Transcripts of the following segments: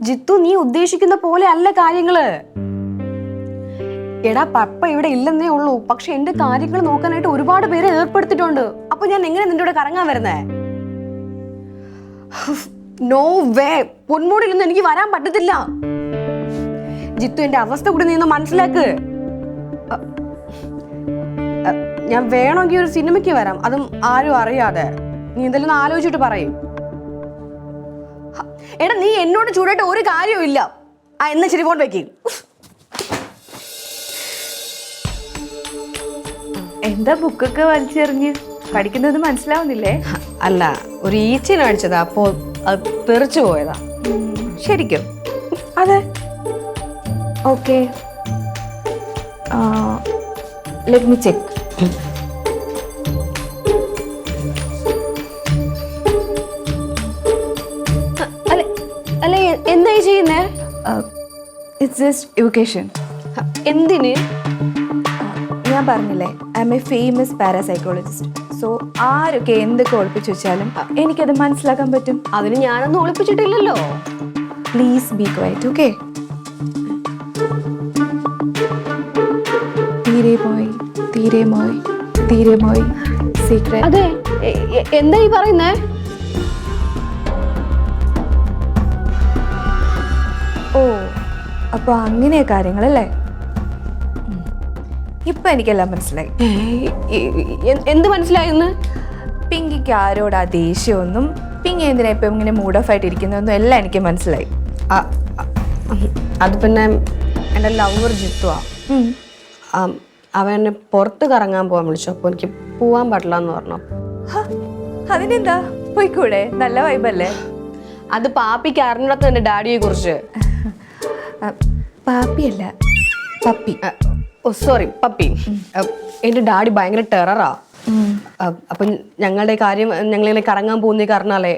ജിത്തു നീ ഉദ്ദേശിക്കുന്ന പോലെ അല്ല കാര്യങ്ങള്. എടാ പപ്പ ഇവിടെ ഇല്ലെന്നേ ഉള്ളൂ, പക്ഷെ എന്റെ കാര്യങ്ങൾ നോക്കാനായിട്ട് ഒരുപാട് പേരെ ഏർപ്പെടുത്തിയിട്ടുണ്ട്. അപ്പൊ ഞാൻ എങ്ങനെ നിന്റെ കൂടെ കറങ്ങാൻ വരുന്നേ? നോ വേ, പൊന്മൂടിൽ നിന്ന് എനിക്ക് വരാൻ പറ്റത്തില്ല. ജിത്തു എന്റെ അവസ്ഥ കൂടി നീ ഒന്ന് മനസ്സിലാക്ക്. ഞാൻ വേണമെങ്കിൽ ഒരു സിനിമയ്ക്ക് വരാം, അതും ആരും അറിയാതെ. നീ എന്തെങ്കിലും ഒന്ന് ആലോചിച്ചിട്ട് പറയും. എടാ നീ എന്നോട് ചൂടായിട്ട് ഒരു കാര്യവും ഇല്ല. എന്നാ ശരി, ഫോൺ വെക്ക്. എന്താ ബുക്കൊക്കെ വലിച്ചെറിഞ്ഞ് പഠിക്കുന്നത് മനസ്സിലാവുന്നില്ലേ? അല്ല, ഒരു ഈച്ചനെ കാണിച്ചതാ, അപ്പോ അത് തെറിച്ചു പോയതാ. ശരിക്കും? അതെ. Okay, let me check. അല്ല എന്തായി ചെയ്യുന്നേ? It's just education. എന്തിന്? ഞാൻ പറഞ്ഞില്ലേ, I am a famous parapsychologist. So ആരൊക്കെ എന്തൊക്കെ ഒളിപ്പിച്ചു വെച്ചാലും എനിക്കത് മനസ്സിലാക്കാൻ പറ്റും. അതിന് ഞാനൊന്നും ഒളിപ്പിച്ചിട്ടില്ലല്ലോ. Please be quiet, okay? തീരെ മോയ്, തീരെ മോയ്, തീരെ മോയ് സീക്രട്ട്. അതെ, എന്താ ഈ പറയുന്നേ? ഓ, അപ്പൊ അങ്ങനെ കാര്യങ്ങളല്ലേ? ഇപ്പൊ എനിക്കെല്ലാം മനസ്സിലായി. എന്ത് മനസ്സിലായെന്ന്? പിങ്കിക്ക് ആരോടാ ദേഷ്യമൊന്നും, പിങ്കി എന്തിനാ ഇപ്പൊ ഇങ്ങനെ മൂഡ് ഓഫ് ആയിട്ട് ഇരിക്കുന്നൊന്നും എല്ലാം എനിക്ക് മനസ്സിലായി. അത് പിന്നെ എൻ്റെ ലവർ ജിത്തുവാ. അവൻ എന്നെ പുറത്ത് കറങ്ങാൻ പോകാൻ വിളിച്ചു. അപ്പോൾ എനിക്ക് പോവാൻ പാടില്ല എന്ന് പറഞ്ഞു. അതിനെന്താ, പോയിക്കൂടെ? നല്ല വൈബല്ലേ? അത് പാപ്പിക്ക് അറിഞ്ഞിടത്ത് എൻ്റെ ഡാഡിയെ കുറിച്ച്. പാപ്പിയല്ല, പപ്പി. ഓ സോറി, പപ്പി. എൻ്റെ ഡാഡി ഭയങ്കര ടെററാ. അപ്പം ഞങ്ങളുടെ കാര്യം, ഞങ്ങളിങ്ങനെ കറങ്ങാൻ പോകുന്ന കാരണമല്ലേ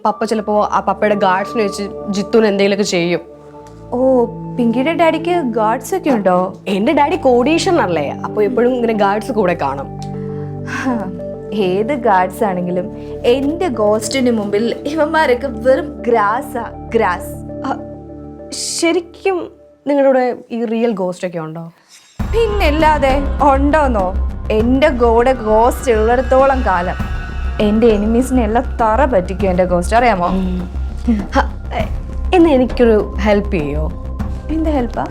പപ്പ ചിലപ്പോൾ ആ പപ്പയുടെ ഗാർഡ്സിനെ വെച്ച് ജിത്തുവിന് എന്തെങ്കിലുമൊക്കെ ചെയ്യും. ഓ, പിങ്കിയുടെ ഡാഡിക്ക് ഗാർഡ്സ് ഒക്കെ ഉണ്ടോ? എൻ്റെ ഡാഡി കോടീശ്വരനല്ലേ, അപ്പോൾ എപ്പോഴും ഇങ്ങനെ ഗാർഡ്സ് കൂടെ കാണും. ഏത് ഗാർഡ്സ് ആണെങ്കിലും എന്റെ ഗോസ്റ്റിന് മുമ്പിൽ ഇവന്മാരൊക്കെ വെറും ഗ്രാസാ, ഗ്രാസ്. ശരിക്കും നിങ്ങളുടെ കൂടെ ഈ റിയൽ ഗോസ്റ്റ് ഒക്കെ ഉണ്ടോ? പിന്നല്ലാതെ ഉണ്ടോന്നോ? എൻ്റെ ഗോഡ് ഗോസ്റ്റ് ഉള്ളിടത്തോളം കാലം എൻ്റെ എനിമീസിനെ എല്ലാം തറ പറ്റിക്കും എൻ്റെ ഗോസ്റ്റ്, അറിയാമോ? എന്ന് എനിക്കൊരു ഹെൽപ്പ് ചെയ്യോ? എന്ത് ഹെൽപ്പാ?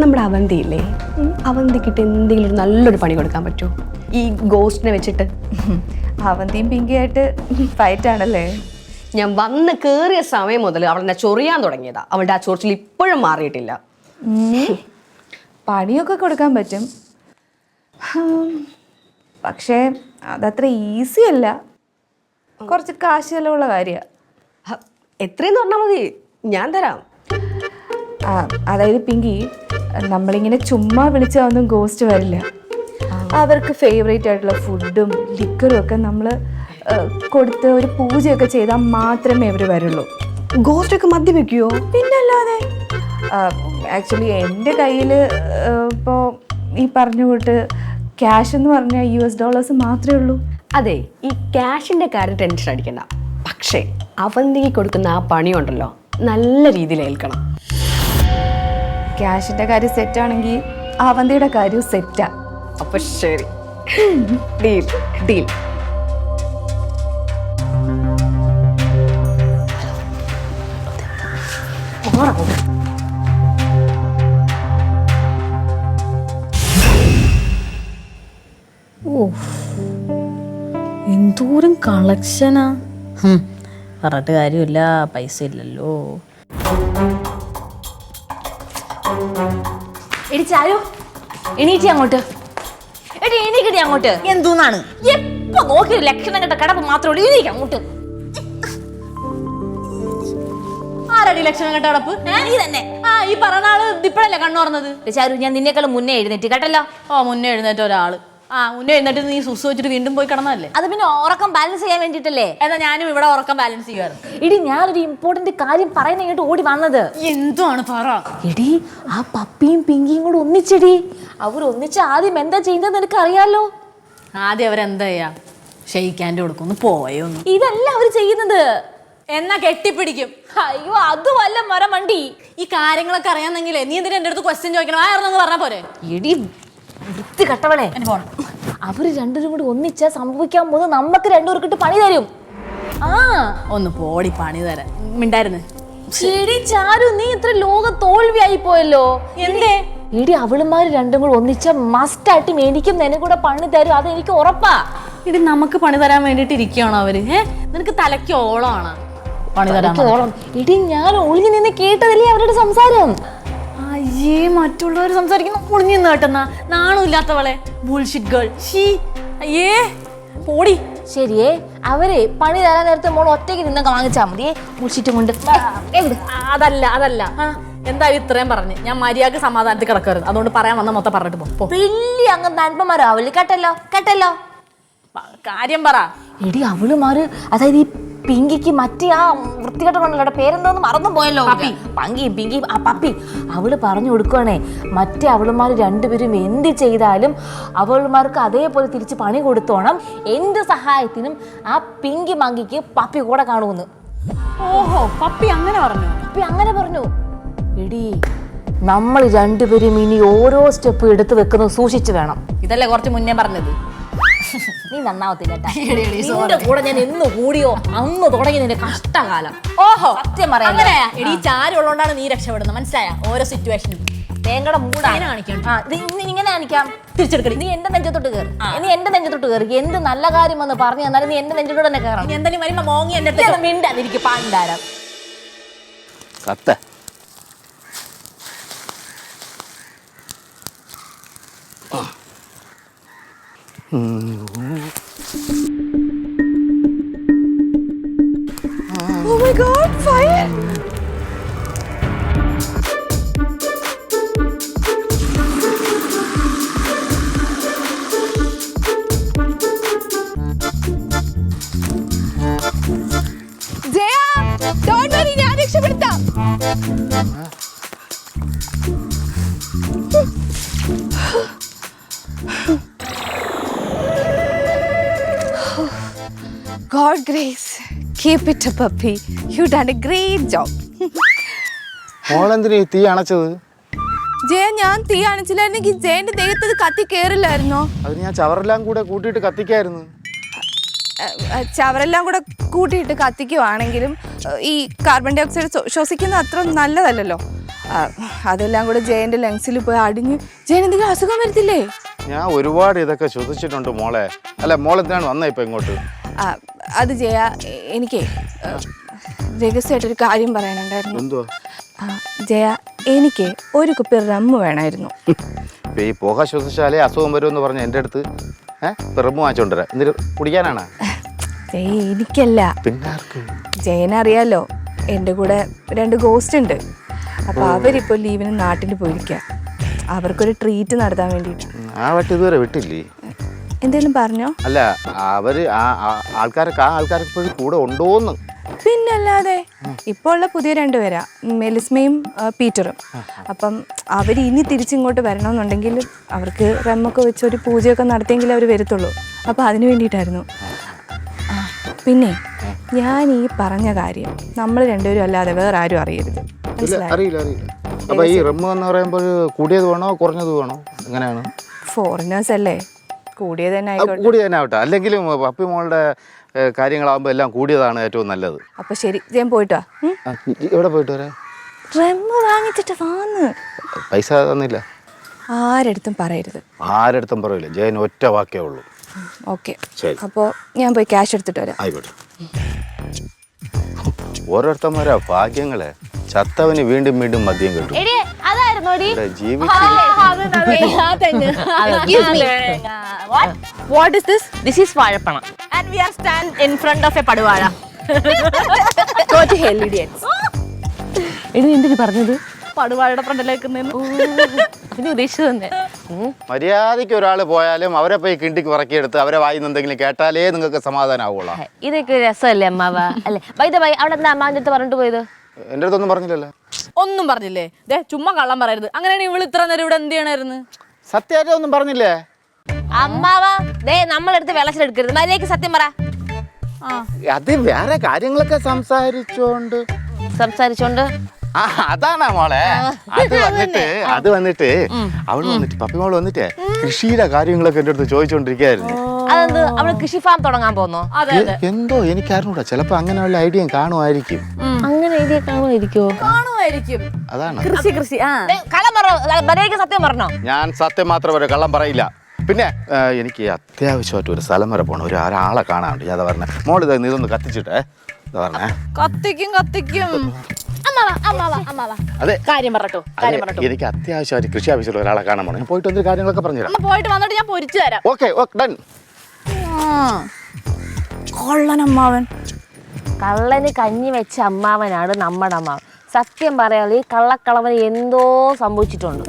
നമ്മുടെ അവന്തിയില്ലേ, അവന്തിക്കിട്ട് എന്തെങ്കിലും ഒരു നല്ലൊരു പണി കൊടുക്കാൻ പറ്റുമോ ഈ ഗോസ്റ്റിനെ വെച്ചിട്ട്? അവന്തിയും പിങ്കിയായിട്ട് ഫൈറ്റ് ആണല്ലേ? ഞാൻ വന്ന് കയറിയ സമയം മുതൽ അവളെന്നെ ചൊറിയാൻ തുടങ്ങിയതാ. അവളുടെ ആ ചൊറിച്ചിൽ ഇപ്പോഴും മാറിയിട്ടില്ല. പണിയൊക്കെ കൊടുക്കാൻ പറ്റും, പക്ഷേ അതത്ര ഈസി അല്ല. കുറച്ച് കാശ് ചെലവുള്ള കാര്യമാണ്. എത്രയെന്ന് പറഞ്ഞാൽ മതി, ഞാൻ തരാം. അതായത് പിങ്കി, നമ്മളിങ്ങനെ ചുമ്മാ വിളിച്ചാൽ ഒന്നും ഗോസ്റ്റ് വരില്ല. അവർക്ക് ഫേവറേറ്റ് ആയിട്ടുള്ള ഫുഡും ലിക്കറും ഒക്കെ നമ്മൾ കൊടുത്ത് ഒരു പൂജയൊക്കെ ചെയ്താൽ മാത്രമേ അവർ വരുള്ളൂ. ഗോസ്റ്റ് ഒക്കെ മദ്യപിക്കുമോ? പിന്നല്ലാതെ. ആക്ച്വലി എൻ്റെ കയ്യിൽ ഇപ്പോൾ ഈ പറഞ്ഞ കൂട്ട് ക്യാഷ് എന്ന് പറഞ്ഞാൽ $US മാത്രമേ ഉള്ളൂ. അതെ, ഈ ക്യാഷിൻ്റെ കാര്യം ടെൻഷൻ അടിക്കണ്ട. പക്ഷേ അവന്തിക്ക് കൊടുക്കുന്ന ആ പണിയുണ്ടല്ലോ, നല്ല രീതിയിൽ ഏൽക്കണം. ക്യാഷിൻ്റെ കാര്യം സെറ്റാണെങ്കിൽ അവന്തിയുടെ കാര്യവും സെറ്റാ. അപ്പൊ ശരി, ഡീൽ ഡീൽ. എന്തോരം കളക്ഷനാ. പറഞ്ഞിട്ട് കാര്യമില്ല, പൈസ ഇല്ലല്ലോ. എടി ചാരു, എണീറ്റി അങ്ങോട്ട്. എടി എണീക്കടി അങ്ങോട്ട്. എന്തോന്നാണ് എപ്പോ നോക്കി ലക്ഷണം കെട്ട കിടപ്പ് മാത്രമേ എണീക്ക അങ്ങോട്ട്. ആരടി ലക്ഷണം കെട്ട കിടപ്പ്? നീ തന്നെ. ഈ പറഞ്ഞ ആള് ഇപ്പഴല്ലേ കണ്ണു തുറന്നത്? ചാരു, ഞാൻ നിന്നേക്കാളും മുന്നേ എഴുന്നേറ്റ് കേട്ടല്ലോ. മുന്നേ എഴുന്നേറ്റ ഒരാള്. മുന്നേ എഴുന്നേറ്റ് നീ സുസ് വെച്ചിട്ട് വീണ്ടും പോയി കിടന്നല്ലേ? അത് പിന്നെ ഉറക്കം ബാലൻസ് ചെയ്യാൻ വേണ്ടിട്ടല്ലേ. എന്നാ ഞാനും ഇവിടെ ഉറക്കം ബാലൻസ് ചെയ്യാറുണ്ട്. എടി, ഞാനൊരു ഇമ്പോർട്ടന്റ് കാര്യം പറയുന്ന ഇങ്ങോട്ട് ഓടി വന്നത്. എന്തുവാണ് പറ. എടി, ആ പപ്പിയും പിങ്കിയും കൂടെ ഒന്നിച്ചെടി. അവർ ഒന്നിച്ച് ആദ്യം എന്താ ചെയ്യുന്നത് നിനക്ക് അറിയാലോ? ആദ്യം അവരെന്താ ചെയ്യാ? ഷെയ്ക്കാൻ്റെ കൊടുക്കുന്നു പോയൊന്നു. ഇതല്ല അവർ ചെയ്യുന്നത്. എന്നാ കെട്ടിപ്പിടിക്കും. അയ്യോ അത് വല്ല മരമണ്ടി. ഈ കാര്യങ്ങളൊക്കെ അറിയാന്നെങ്കിലേ നീ എന്തിനാ എൻ്റെ അടുത്ത് ക്വസ്റ്റ്യൻ ചോദിക്കണം? ആയിരുന്നെന്ന് പറഞ്ഞാ പോരെ. എടി വൃത്തി കട്ടവളെ, അവര് രണ്ടുപേരും കൂടി ഒന്നിച്ചാ സംഭവിക്കാൻ പോകുന്നത് നമുക്ക് രണ്ടുപേർക്കിട്ട് പണി തരും. ആ ഒന്ന് പോടി പണി തരാൻ മിണ്ടായിരുന്നു. എടി ചാരു, നീ ഇത്ര ലോക തോൽവിയായി പോയല്ലോ. എന്തേ? എടി അവളുമാര് രണ്ടും കൂടെ ഒന്നിച്ച മസ്റ്റായിട്ടും എനിക്കും നിന്നെ കൂടെ പണി തരും, അത് എനിക്ക് ഉറപ്പാ. ഇടി നമുക്ക് പണി തരാൻ വേണ്ടിട്ട് ഇരിക്കുകയാണോ അവര്? നിനക്ക് തലയ്ക്ക് ഓളമാണ് പണി തരാൻ. എടി ഞാൻ ഒളിഞ്ഞു നിന്ന് കേട്ടതല്ലേ അവരുടെ സംസാരം. അയ്യേ, മറ്റുള്ളവർ സംസാരിക്കുന്ന ഒളിഞ്ഞു നിന്ന് കേട്ടെന്നാ. നാണമില്ലാത്തവളെ, ബുൾഷിറ്റ് ഗേൾ. ഷീ, അയ്യേ പോടി. ശരിയേ, അവരെ പണി തരാൻ നേരത്തെ മോൾ ഒറ്റയ്ക്ക് നിന്നൊക്കെ വാങ്ങിച്ചാ മതിയേ, മുഷിറ്റും കൊണ്ട്. അതല്ല എന്തായാലും ഇത്രയും പറഞ്ഞ് ഞാൻ മര്യാദക്ക് സമാധാനത്തിൽ കിടക്കരുത്. അതുകൊണ്ട് പറയാൻ വന്ന മൊത്തം പറഞ്ഞിട്ട് പോ. വലിയ അങ്ങ് നൻപന്മാരാവില്ല. കേട്ടല്ലോ. കാര്യം പറ. എടി അവളുമാര്, അതായത് ഈ പിങ്കിക്ക് മറ്റേ ആ വൃത്തികെട്ട പേരെന്തോന്ന് മറന്നു പോയല്ലോ. പിങ്കി ആ പപ്പി. അവള് പറഞ്ഞു കൊടുക്കുവാണേ, മറ്റേ അവളുമാര് രണ്ടുപേരും എന്ത് ചെയ്താലും അവളുമാർക്ക് അതേപോലെ തിരിച്ച് പണി കൊടുത്തോണം. എന്ത് സഹായത്തിനും ആ പിങ്കി മങ്കിക്ക് പപ്പി കൂടെ കാണുമെന്ന്. ഓഹോ, പപ്പി അങ്ങനെ പറഞ്ഞു? പപ്പി അങ്ങനെ പറഞ്ഞു. എടി നമ്മൾ രണ്ടുപേരും ഇനി ഓരോ സ്റ്റെപ്പ് എടുത്ത് വെക്കുന്നത് സൂക്ഷിച്ചു വേണം. ഇതല്ലേ കുറച്ച് മുന്നേ പറഞ്ഞത്. നീ നന്നാവത്തില്ല. നിന്റെ കൂടെ ഞാൻ എന്ന് കൂടിയോ അന്ന് തുടങ്ങി നിന്റെ കഷ്ടകാലം. ഓഹോ, സത്യം പറയാ. അങ്ങനെയാ? എടി ചാരി ഉള്ളതുകൊണ്ടാണ് നീ രക്ഷപ്പെടുന്നത്, മനസ്സിലായ? ഓരോ സിറ്റുവേഷനും തേങ്ങയുടെ മൂടാണ് ഇങ്ങനെ കാണിക്കാം. തിരിച്ചെടുക്കടി. നീ എന്റെ നെഞ്ചത്തോട്ട് കയറി. നീ എന്റെ നെഞ്ചത്തോട്ട് കയറി. എന്ത് നല്ല കാര്യം വന്ന് പറഞ്ഞു തന്നാലും നീ എന്റെ നെഞ്ചത്തോട്ട് തന്നെ കയറാം. നീ എന്തായാലും വരുമ്പോ മോങ്ങി എന്റെ അടുത്ത് മിണ്ടാതിരിക്കും പാണ്ടാരം. കത്ത് Oh my God, fire! Jaya, don't worry, ഞാൻ രക്ഷപ്പെടുത്താം. God grace. Keep it up, puppy. You done a great job. മോളെന്തിനാ ഈ തീ അണച്ചത്? ജയ, ഞാൻ തീ അണച്ചില്ലായിരുന്നെങ്കിൽ ജയന്റെ ദേഹത്ത് കത്തി കേറില്ലായിരുന്നോ? അത് ഞാൻ ചവറെല്ലാം കൂടെ കൂട്ടിയിട്ട് കത്തിക്കായിരുന്നു. ചവരെല്ലാം കൂടെ കൂട്ടിയിട്ട് കത്തിക്കുവാണെങ്കിലും ഈ കാർബൺ ഡൈ ഓക്സൈഡ് ശ്വസിക്കുന്നത് അത്ര നല്ലതല്ലല്ലോ. അതെല്ലാം കൂടെ ജയന്റെ ലങ്സിൽ പോയി അടിഞ്ഞ് ജയൻ എന്തെങ്കിലും അസുഖം വരത്തില്ലേ? ഞാൻ ഒരുപാട് ഇതൊക്കെ ശ്വസിച്ചിട്ടുണ്ട് മോളെ. അല്ല, മോളെന്തിനാണ് വന്നേ ഇപ്പൊ ഇങ്ങോട്ട്? അത് ജയ, എനിക്ക് രഹസ്യമായിട്ടൊരു കാര്യം പറയാനുണ്ടായിരുന്നു. എന്തുവാ? ജയ, എനിക്ക് ഒരു കുപ്പി റമ്മ് വേണമായിരുന്നു. ഈ പുക ശ്വസിച്ചാലേ അസുഖം വരുമെന്ന് പറഞ്ഞ എൻ്റെ അടുത്ത് റമ്മ് വാങ്ങിച്ചോണ്ടരാ. എന്നിട്ട് കുടിക്കാനാണ്? ജയ, എനിക്കല്ല, പിന്നെ ജയനറിയാലോ എൻ്റെ കൂടെ 2 ഗോസ്റ്റ് ഉണ്ട്. അപ്പോൾ അവരിപ്പോൾ ലീവിന് നാട്ടിൽ പോയിരിക്കുക. അവർക്കൊരു ട്രീറ്റ് നടത്താൻ വേണ്ടിയിട്ട്. ആ വട്ടി ഇതുവരെ വിട്ടില്ലേ? എന്തെങ്കിലും പറഞ്ഞോ? അല്ല, അവര് ആൾക്കാരൊക്കെ ഇപ്പോഴും കൂടെ ഉണ്ടോന്ന്. പിന്നല്ലാതെ ഇപ്പോൾ ഉള്ള പുതിയ 2 പേരാ, മെലിസ്മയും പീറ്ററും. അപ്പം അവർ ഇനി തിരിച്ചിങ്ങോട്ട് വരണമെന്നുണ്ടെങ്കിൽ അവർക്ക് റമ്മൊക്കെ വെച്ച് ഒരു പൂജയൊക്കെ നടത്തിയെങ്കിൽ അവർ വരത്തുള്ളൂ. അപ്പോൾ അതിന് വേണ്ടിയിട്ടായിരുന്നു. പിന്നെ ഞാൻ ഈ പറഞ്ഞ കാര്യം നമ്മൾ 2 പേരും അല്ലാതെ വേറെ ആരും അറിയരുത്. അറിയില്ല. അപ്പൊ ഈ റമ്മ് എന്ന് പറയുമ്പോൾ കൂടിയത് വേണോ കുറഞ്ഞത് വേണോ? എങ്ങനെയാണ്? ഫോറിനേഴ്സ് അല്ലേ, കൂടിയത് തന്നെ ആയിക്കോട്ടെ. കൂടിയത് തന്നെ ആവട്ടെ. അല്ലെങ്കിലും പപ്പി മോളുടെ കാര്യങ്ങളാകുമ്പോൾ എല്ലാം കൂടിയതാണ് ഏറ്റവും നല്ലത്. അപ്പൊ ശരി, ഞാൻ പോയിട്ട് വാ. എവിടെ പോയിട്ട് വരാ? റമ്മ് വാങ്ങിച്ചിട്ട് വാന്ന്. പൈസ തന്നില്ല? ആരടുത്തും പറയരുത്. ആരടുത്തും പറയില്ല. ജയൻ ഒറ്റ വാക്കേ ഉള്ളൂ. ഓക്കെ, ശരി. അപ്പോൾ ഞാൻ പോയി ക്യാഷ് എടുത്തിട്ട് വരാം. ആയിക്കോട്ടെ. ഓരോരുത്തന്മാരാ ഭാഗ്യങ്ങളെ. ചത്തവന് വീണ്ടും വീണ്ടും മദ്യം കിട്ടും. What is this? This is വാഴപ്പണ. And we are stand in front of a പടുവാഴ. Go to hell, idiots. എന്തിനു പറഞ്ഞത്? പടുവാഴയുടെ ഫ്രണ്ടിലേക്ക് അതിന് ഉദ്ദേശിച്ചത് തന്നെ. മര്യാദയ്ക്ക് ഒരാൾ പോയാലും അവരെ പോയി കിണ്ടിക്ക് ഉറക്കിയെടുത്ത് അവരെ വായിന്ന് എന്തെങ്കിലും കേട്ടാലേ നിങ്ങൾക്ക് സമാധാനം ആവുള്ളൂ. ഇതൊക്കെ രസമല്ലേ അമ്മാവ? അല്ലേ അവിടെ എന്താ അമ്മാവിന്റെ അടുത്ത് പറഞ്ഞിട്ട് പോയത്? എൻ്റെ അടുത്തൊന്നും പറഞ്ഞില്ലല്ലോ. ഒന്നും പറഞ്ഞില്ലേ? ചുമ്മാ കള്ളം പറയരുത്. അങ്ങനെയാണെങ്കിൽ ഇവള് ഇത്ര നേരം ഇവിടെ എന്ത് ചെയ്യണായിരുന്നു? സത്യമായിട്ട് ഒന്നും പറഞ്ഞില്ലേ? അമ്മാവ, നമ്മളെടുത്ത് വെള്ളത്തിലെടുക്കരുത്. മര്യാദയ്ക്ക് സത്യം പറ. അത് വേറെ കാര്യങ്ങളൊക്കെ സംസാരിച്ചോണ്ട് ആ അതാണാ മോളെ. അത് വന്നിട്ട് അവള് വന്നിട്ട് പപ്പി മോള് വന്നിട്ടേ കൃഷിയുടെ കാര്യങ്ങളൊക്കെ എന്റെ അടുത്ത് ചോദിച്ചോണ്ടിരിക്കായിരുന്നു. അതെന്ത് അവള് കൃഷി ഫാം തുടങ്ങാൻ പോന്നോ? എന്തോ എനിക്കറിഞ്ഞൂടാ, ചിലപ്പോ അങ്ങനെയുള്ള ഐഡിയ കാണുമായിരിക്കും. അങ്ങനെ ഐഡിയ കാണുമായിരിക്കോ? അതാണ് കൃഷി കള്ളം പറഞ്ഞോ, സത്യം പറഞ്ഞോ? ഞാൻ സത്യം മാത്രം പറയും, കള്ളം പറയില്ല. പിന്നെ എനിക്ക് അത്യാവശ്യമായിട്ട് ഒരു സ്ഥലം വരെ പോകണം, ഒരാളെ കാണാനുണ്ട്. ഞാൻ പറഞ്ഞ മോള് ഇതൊന്ന് കത്തിച്ചിട്ടേ പറഞ്ഞേ. കത്തിക്കും അതെ കാര്യം പറഞ്ഞോ. എനിക്ക് അത്യാവശ്യമായിട്ട് കൃഷി ആവശ്യമുള്ള ഒരാളെ കാണാൻ പോകണം. ഞാൻ പോയിട്ട് വന്നൊരു കാര്യങ്ങളൊക്കെ പറഞ്ഞുതരാം. പോയിട്ട് വന്നിട്ട് ഞാൻ പൊരിച്ചു തരാം. Okay done. കൊള്ളനമ്മാവൻ. കള്ളന് കഞ്ഞി വെച്ച അമ്മാവനാണ് നമ്മുടെ അമ്മാവൻ. സത്യം പറയാതെ ഈ കള്ളക്കളവന് എന്തോ സംഭവിച്ചിട്ടുണ്ട്.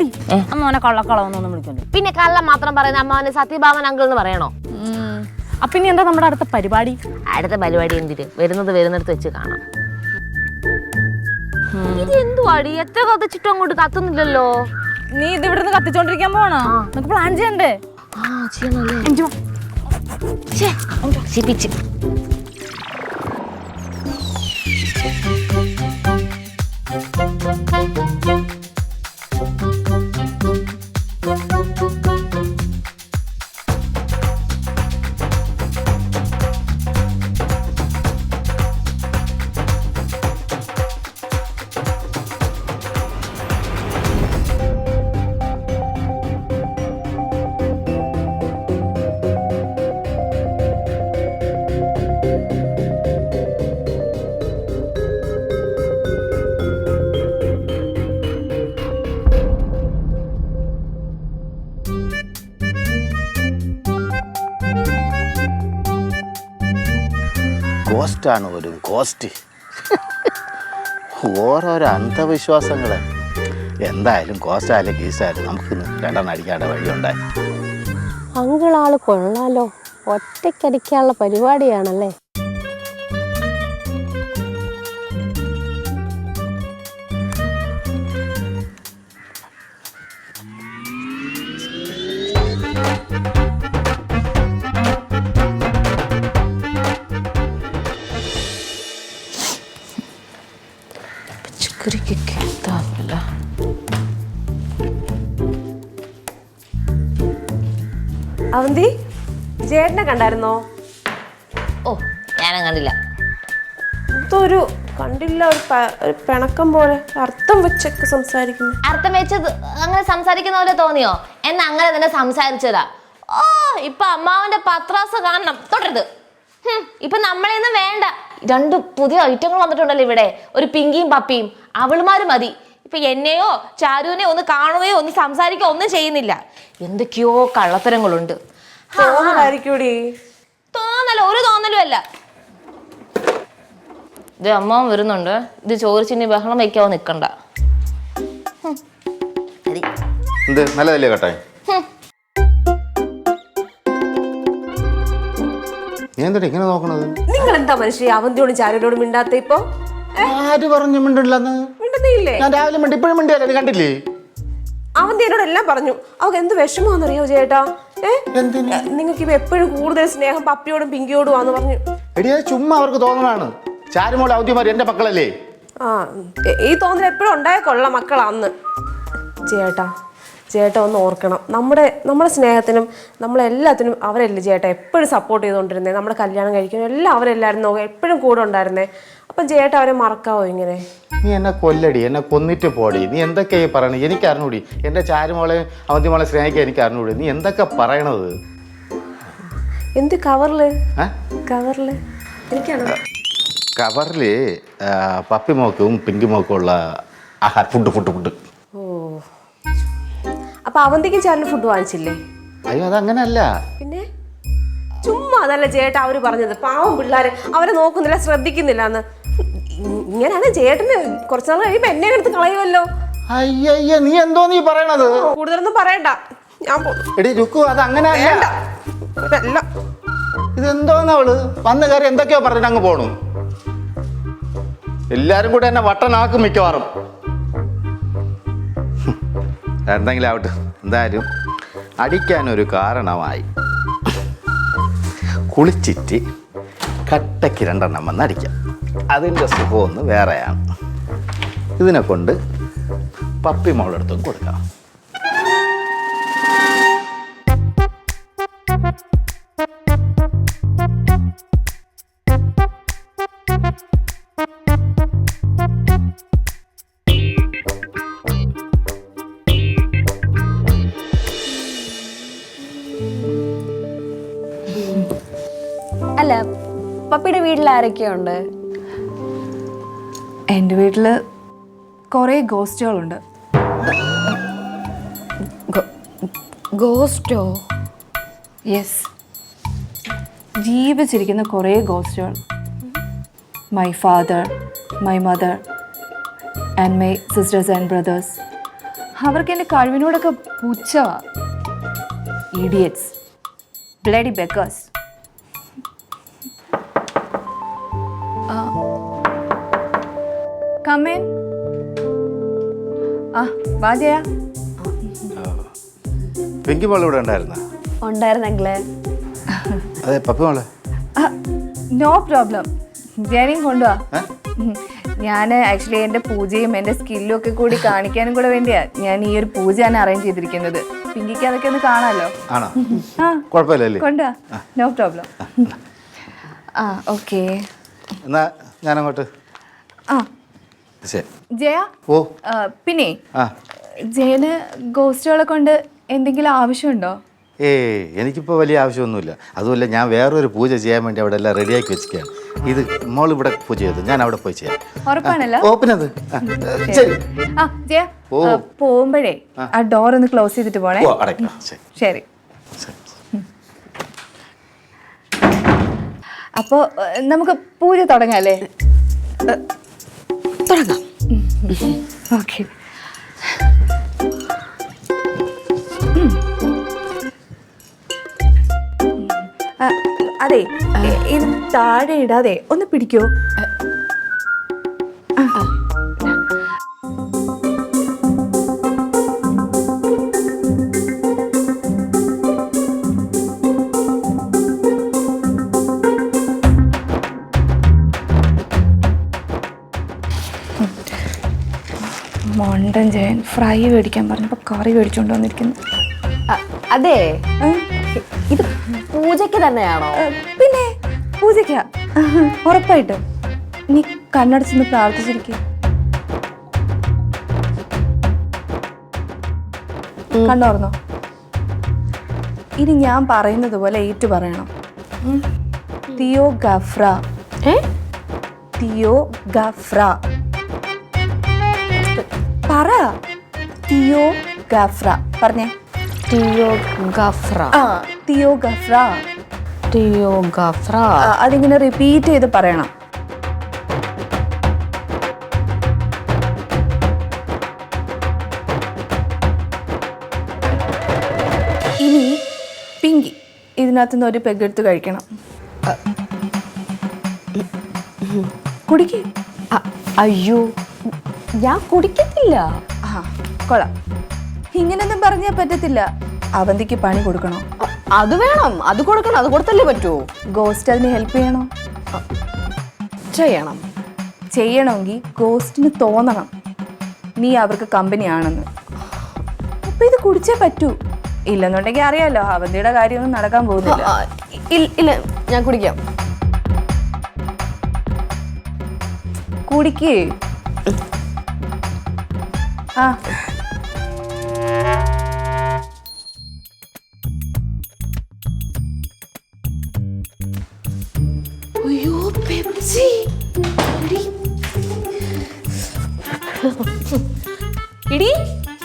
അമ്മോനെ കള്ളക്കളവെന്നൊന്നും വിളിക്കണ്ടേ. പിന്നെ കള്ളം മാത്രം പറയുന്ന അമ്മാവന് സത്യഭാമൻ അങ്കിൾ എന്ന് പറയണോ? അപ്പൊ ഇനി എന്താ നമ്മുടെ അടുത്ത പരിപാടി? അടുത്ത പരിപാടി എന്തിര്, വരുന്നിടത്ത് വെച്ച് കാണാം. ഇത് എന്തുവാടി, എത്ര കത്തിച്ചിട്ടും അങ്ങോട്ട് കത്തുന്നില്ലല്ലോ. നീ ഇത് ഇവിടുന്ന് കത്തിച്ചോണ്ടിരിക്കാൻ പോണോ? നമുക്ക് പ്ലാൻ ചെയ്യണ്ടേ? കോസ്റ്റാണ് ഒരു കോസ്റ്റ്. ഓരോരോ അന്ധവിശ്വാസങ്ങള്. എന്തായാലും കോസ്റ്റായാലും ഗീസായാലും നമുക്ക് രണ്ടെണ്ണം അടിക്കാനുള്ള വഴിയുണ്ടായി. അങ്കിളാള് കൊള്ളാലോ, ഒറ്റയ്ക്കടിക്കാനുള്ള പരിപാടിയാണല്ലേ. അവന്തി, ചേട്ടനെ കണ്ടായിരുന്നോ? ഓ, ഞാനും കണ്ടില്ല. ഇതൊരു കണ്ടില്ല, ഒരു പിണക്കം പോലെ അർത്ഥം വെച്ചൊക്കെ സംസാരിക്കുന്നു. അർത്ഥം വെച്ചത് അങ്ങനെ സംസാരിക്കുന്ന പോലെ തോന്നിയോ? എന്നാ അങ്ങനെ തന്നെ സംസാരിച്ചതാ. ഓ, ഇപ്പൊ അമ്മാവന്റെ പത്രാസ് കാണണം. തൊട്ടരുത്. ഇപ്പൊ നമ്മളെയൊന്നും വേണ്ട. രണ്ട് പുതിയ ഐറ്റങ്ങൾ വന്നിട്ടുണ്ടല്ലോ ഇവിടെ. ഒരു പിങ്കിയും പപ്പിയും. അവളുമാര് മതി. ഇപ്പൊ എന്നെയോ ചാരുവിനെയോ ഒന്ന് കാണുകയോ ഒന്ന് സംസാരിക്കുകയോ ഒന്നും ചെയ്യുന്നില്ല. എന്തൊക്കെയോ കള്ളത്തരങ്ങളുണ്ട്. തോന്നല, ഒരു തോന്നലും അല്ല. ഇത് അമ്മാവൻ വരുന്നുണ്ട്. ഇത് ചോദിച്ചിനി ബഹളം വയ്ക്കാവോ നിക്കണ്ട. എന്ത് നല്ലതല്ലേ കേട്ടായി? നീ എന്താ ഇങ്ങനെ നോക്കണത്? നിങ്ങൾ എന്താ മനുഷ്യ അവന്തിയോടും ചാരുവിനോടും മിണ്ടാത്ത? ഇപ്പൊ ആര് പറഞ്ഞു മിണ്ടില്ലെന്ന്? മിണ്ടുന്നില്ലേ? ഞാൻ രാവിലെ മിണ്ടി, ഇപ്പോഴും മിണ്ടിയല്ലേ, കണ്ടില്ലേ? അവന്തി എന്നോട് എല്ലാം പറഞ്ഞു. അവക്ക് എന്ത് വിഷമാണെന്നറിയോ ചേട്ടാ? നിങ്ങൾക്ക് ഇപ്പൊ എപ്പോഴും കൂടുതൽ സ്നേഹം പപ്പിയോടും പിങ്കിയോടും ആന്ന് പറഞ്ഞു. എടിയാ, ചുമ്മാ അവർക്ക് തോന്നണാണ്. ചാരുമോളെ ഔദ്യമാര് എന്റെ മക്കളല്ലേ. ആ, ഈ തോന്നൽ എപ്പോഴും ഉണ്ടായ കൊള്ള മക്കളാന്ന്. ചേട്ടാ ഒന്ന് ഓർക്കണം, നമ്മുടെ സ്നേഹത്തിനും നമ്മളെല്ലാത്തിനും അവരല്ലേ ചേട്ടാ എപ്പോഴും സപ്പോർട്ട് ചെയ്തുകൊണ്ടിരുന്നേ. നമ്മുടെ കല്യാണം കഴിക്കാനും എല്ലാം അവരെല്ലാവരും നോക്കുക, എപ്പോഴും കൂടെ ഉണ്ടായിരുന്നേ. അപ്പം ചേട്ടാ അവരെ മറക്കാവോ ഇങ്ങനെ? നീ എന്നെ കൊല്ലടി, എന്നെ കൊന്നിട്ട് പോടി. നീ എന്തൊക്കെയായി പറയണേ? എനിക്ക് അറിഞ്ഞൂടി. എൻ്റെ ചാരുമോളെ അവന്തിമോളെ സ്നേഹിക്കാൻ എനിക്ക് അറിഞ്ഞൂടി. നീ എന്തൊക്കെ പറയണത്? എന്ത് കവറില്? എനിക്കാണ് കവറില് പപ്പിമോക്കും പിങ്കിമോക്കും ഉള്ള ആഹാരം, ഫുഡ്. ഓ, അപ്പൊ അവന്തിക്ക് ചേട്ടന് ഫുഡ് വാങ്ങിച്ചില്ലേ? അയ്യോ, അതങ്ങനല്ല. പിന്നെ ചുമ്മാ അതല്ല ചേട്ടാ അവര് പറഞ്ഞത്. പാവം പിള്ളേര്, അവരെ നോക്കുന്നില്ല, ശ്രദ്ധിക്കുന്നില്ല എന്ന്. ഇങ്ങനെയാണ് ചേട്ടന് കുറച്ചു നാൾ കഴിയുമ്പോ എന്നെ എടുത്ത് കളയുമല്ലോ. അയ്യ, നീ എന്തോ നീ പറയണത്? കൂടുതലൊന്നും പറയണ്ട, ഞാൻ എടി രുക്കു, അത് അങ്ങനെ അല്ല. ഇതെന്തോന്ന് അവള് വന്ന കാര്യം എന്തൊക്കെയോ പറഞ്ഞിട്ട് അങ്ങ് പോണു. എല്ലാരും കൂടെ എന്നെ വട്ടനാക്കും മിക്കവാറും. എന്തെങ്കിലും ആവട്ടെ, എന്തായാലും അടിക്കാനൊരു കാരണമായി. കുളിച്ചിട്ട് കട്ടയ്ക്ക് 2 എണ്ണം വന്ന് അടിക്കാം. അതിൻ്റെ സുഖമൊന്ന് വേറെയാണ്. ഇതിനെ കൊണ്ട് പപ്പി മോളെടുത്തും കൊടുക്കാം. അല്ല, പപ്പിയുടെ വീട്ടിൽ ആരൊക്കെയുണ്ട്? എൻ്റെ വീട്ടിൽ കുറേ ഗോസ്റ്റുകളുണ്ട്. ഗോസ്റ്റോ? യെസ്, ജീവിച്ചിരിക്കുന്ന കുറേ ഗോസ്റ്റുകൾ. My father, my mother and my sisters and brothers. അവർക്ക് എൻ്റെ കഴിവിനോടൊക്കെ പുച്ഛവാ. Idiots, bloody beggars. Come in. വാ ജയ. പിങ്കി മോൾ ഇവിടെ ഉണ്ടായിരുന്ന? ഉണ്ടായിരുന്നെങ്കിലേ. അതെ, പപ്പി മോളെ. നോ പ്രോബ്ലം, ജയനെയും കൊണ്ടുപോവാ. ഞാൻ ആക്ച്വലി എൻ്റെ പൂജയും എൻ്റെ സ്കില്ലും ഒക്കെ കൂടി കാണിക്കാനും കൂടെ വേണ്ടിയാ ഞാൻ ഈ ഒരു പൂജയാണ് അറേഞ്ച് ചെയ്തിരിക്കുന്നത്. പിങ്കിക്ക് അതൊക്കെ ഒന്ന് കാണാമല്ലോ. ആണോ? കുഴപ്പമില്ലല്ലേ? കൊണ്ടുവാ, നോ പ്രോബ്ലം. ഓക്കെ, എന്നാ ഞാനങ്ങോട്ട്. ശരി ജയ. ഓ, പിന്നെ ജയന് ഗോസ്റ്റുകളെ കൊണ്ട് എന്തെങ്കിലും ആവശ്യമുണ്ടോ? എനിക്കിപ്പോൾ വലിയ ആവശ്യമൊന്നുമില്ല. അതുമല്ല, ഞാൻ വേറൊരു പൂജ ചെയ്യാൻ വേണ്ടി അവിടെ എല്ലാം റെഡിയാക്കി വെച്ചിരിക്കുകയാണ്. ഇത് മോൾ ഇവിടെ പൂജ ചെയ്തു, ഞാൻ അവിടെ പോയി ചെയ്യാം. ഉറപ്പാണല്ലോ? ഓപ്പനത്. ശരി. ജയ, പോകുമ്പോഴേ ആ ഡോർ ഒന്ന് ക്ലോസ് ചെയ്തിട്ട് പോണേ. അടയ്ക്കാം. ശരി. അപ്പോ നമുക്ക് പൂജ തുടങ്ങാം അല്ലേ? തുടങ്ങാം. ഓക്കെ. അതെ, ഇത് താഴെ ഇടാതെ ഒന്ന് പിടിക്കോ? മോണ്ടൻ ജയൻ ഫ്രൈ മേടിക്കാൻ പറഞ്ഞപ്പോൾ കറി മേടിച്ചോണ്ട് വന്നിരിക്കുന്നു. അതെ, ഇത് പൂജയ്ക്ക് തന്നെയാണോ? പിന്നെ പൂജയ്ക്കാ, ഉറപ്പായിട്ടും. നീ കണ്ണടച്ചൊന്ന് പ്രാർത്ഥിച്ചിരിക്കുക. കണ്ണോർന്നോ? ഇനി ഞാൻ പറയുന്നത് പോലെ ഏറ്റു പറയണം. തിയോ ഗഫ്ര. തിയോ ഗഫ്ര പറ. തിയോ ഗഫ്ര പറഞ്ഞേ. ടിയോ ഗഫ്ര. തിയോ ഗഫ്ര. ടിയോ ഗഫ്ര. അതിങ്ങനെ റിപ്പീറ്റ് ചെയ്ത് പറയണം. ഇനി പിങ്കി ഇതിനകത്തുനിന്ന് ഒരു പെഗ് എടുത്ത് കഴിക്കണം. കുടിക്ക്. അയ്യോ, ഞാൻ കുടിക്കത്തില്ല. കൊള്ളാം. ഇങ്ങനൊന്നും പറഞ്ഞാൽ പറ്റത്തില്ല. അവന്തിക്ക് പണി കൊടുക്കണോ? അത് വേണം, അത് കൊടുക്കണം. അത് കൊടുത്തല്ലേ പറ്റൂ. ഗോസ്റ്റ് അതിന് ഹെൽപ്പ് ചെയ്യണോ? ചെയ്യണം. ചെയ്യണമെങ്കിൽ ഗോസ്റ്റിന് തോന്നണം നീ അവർക്ക് കമ്പനി ആണെന്ന്. അപ്പൊ ഇത് കുടിച്ചേ പറ്റൂ. ഇല്ലെന്നുണ്ടെങ്കിൽ അറിയാലോ അവന്തിയുടെ കാര്യമൊന്നും നടക്കാൻ പോകുന്നില്ല. ഇല്ല, ഞാൻ കുടിക്കാം. കുടിക്കേ. അയ്യോ, പെപ്സി. ഇടി,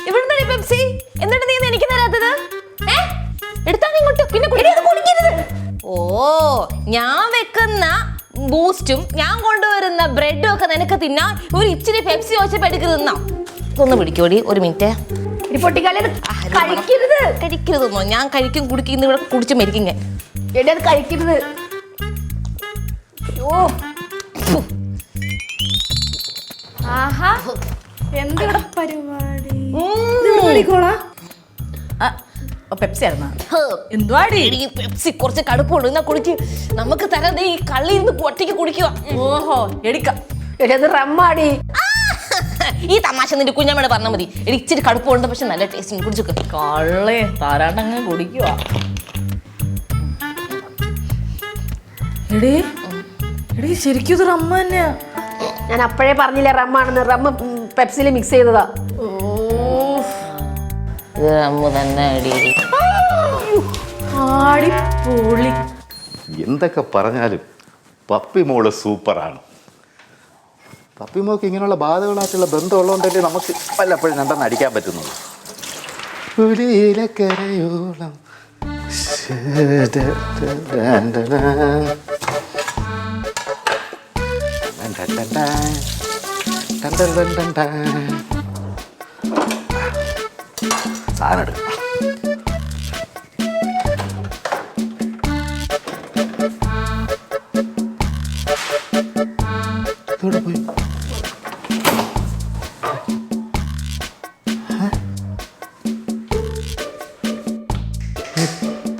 ഇവിടുന്ന് പെപ്സി എന്നിട്ട് നീ എനിക്ക് തരാത്തത്? എടുത്താ ഇങ്ങോട്ട്. പിന്നെ ഓ, ഞാൻ വെക്കുന്ന ബൂസ്റ്റും ഞാൻ കൊണ്ടുവരുന്ന ബ്രെഡും ഒക്കെ നിനക്ക് തിന്നാ ഒരു ഇച്ചിരി പെപ്സി വെച്ചപ്പോ എടുക്ക് തിന്നാ. ഒന്ന് പിടിക്കോടി, ഒരു മിനിറ്റ്. കഴിക്കരുതെന്നോ? ഞാൻ കഴിക്കും കുടിക്കും ഇവിടെ കുടിച്ച് മരിക്കും ഞാൻ. അത് കഴിക്കരുത്. എന്തിവിടെ പരിപാടി? പെപ്സി ആയിരുന്നാ എന്തുവാടി പെപ്സി കുറച്ച് കടുപ്പുണ്ട് എന്നാ കുടിക്ക്. നമുക്ക് തരാതെ ഈ കള്ളി ഇരുന്ന് ഒറ്റയ്ക്ക് കുടിക്കുക. ഓഹോ എടുക്കാം. അത് റമ്മാടി. ഈ തമാശ നിന്റെ കുഞ്ഞമ്മയുടെ പറഞ്ഞാൽ മതി. എനിക്ക് ഇച്ചിരി കടുപ്പമുണ്ട്, പക്ഷെ നല്ല ടേസ്റ്റ്. കുടിച്ചൊക്കെ കള്ളേ താരാട്ടങ്ങ് കുടിക്കുക. എടീ എടീ ശരിക്കും ഇത് റമ്മ തന്നെയാ. ഞാൻ അപ്പോഴേ പറഞ്ഞില്ലേ റമ്മാണെന്ന്. റമ്മ് പെപ്സിയിൽ മിക്സ് ചെയ്തതാ. ഇത് അമ്മ തന്നെ ആടിപ്പൊളി. എന്തൊക്കെ പറഞ്ഞാലും പപ്പി മോള് സൂപ്പറാണ്. പപ്പി മോൾക്ക് ഇങ്ങനെയുള്ള ബാധകളായിട്ടുള്ള ബന്ധമുള്ളതുകൊണ്ടല്ലേ നമുക്ക് വല്ലപ്പോഴും രണ്ടെണ്ണം അടിക്കാൻ പറ്റുന്നത്. പുലിയിലക്കരയോളം സാധനം എടുക്കും. ഇതോടെ പോയി.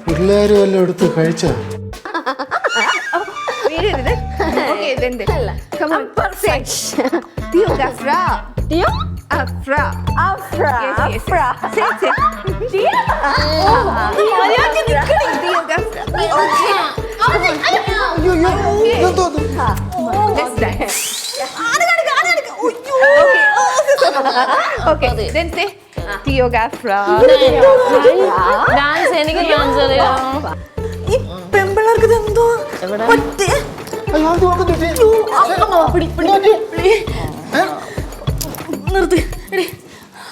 പിള്ളേര് വല്ലതും എടുത്ത് കഴിച്ചോ? ഡാൻസ് എനിക്ക് ഡാൻസ് അറിയാം. പെമ്പിള്ളേർക്ക് ഇതെന്തോ നിർത്തി. എടി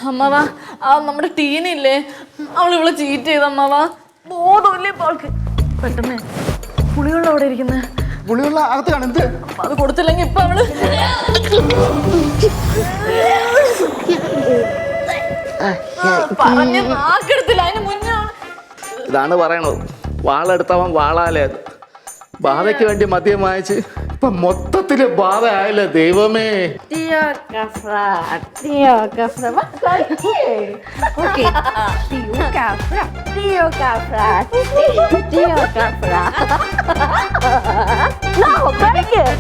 അമ്മാവാ, ആ നമ്മുടെ ടീനില്ലേ, അവളിവിടെ ചീറ്റ് ചെയ്ത അമ്മാവാ. ബോധമില്ലേ ഇപ്പൊ അവൾക്ക്? പെട്ടെന്ന് പുളിയുള്ള അവിടെ ഇരിക്കുന്നത്. പുളിയുള്ള അകത്ത് കാണും. എന്ത് അത് കൊടുത്തില്ലെങ്കിൽ ഇപ്പൊ അവള് പറഞ്ഞ നാക്കെടുത്തില്ല. അതിന് മുന്നേ ഇതാണ് പറയണത്. വാളെടുത്തവൻ വാളാലേ. ബാധയ്ക്ക് വേണ്ടി മദ്യം വാങ്ങിച്ച് ഇപ്പൊ മൊത്തത്തില് ബാധ ആയില്ലേ ദൈവമേ. No, very good.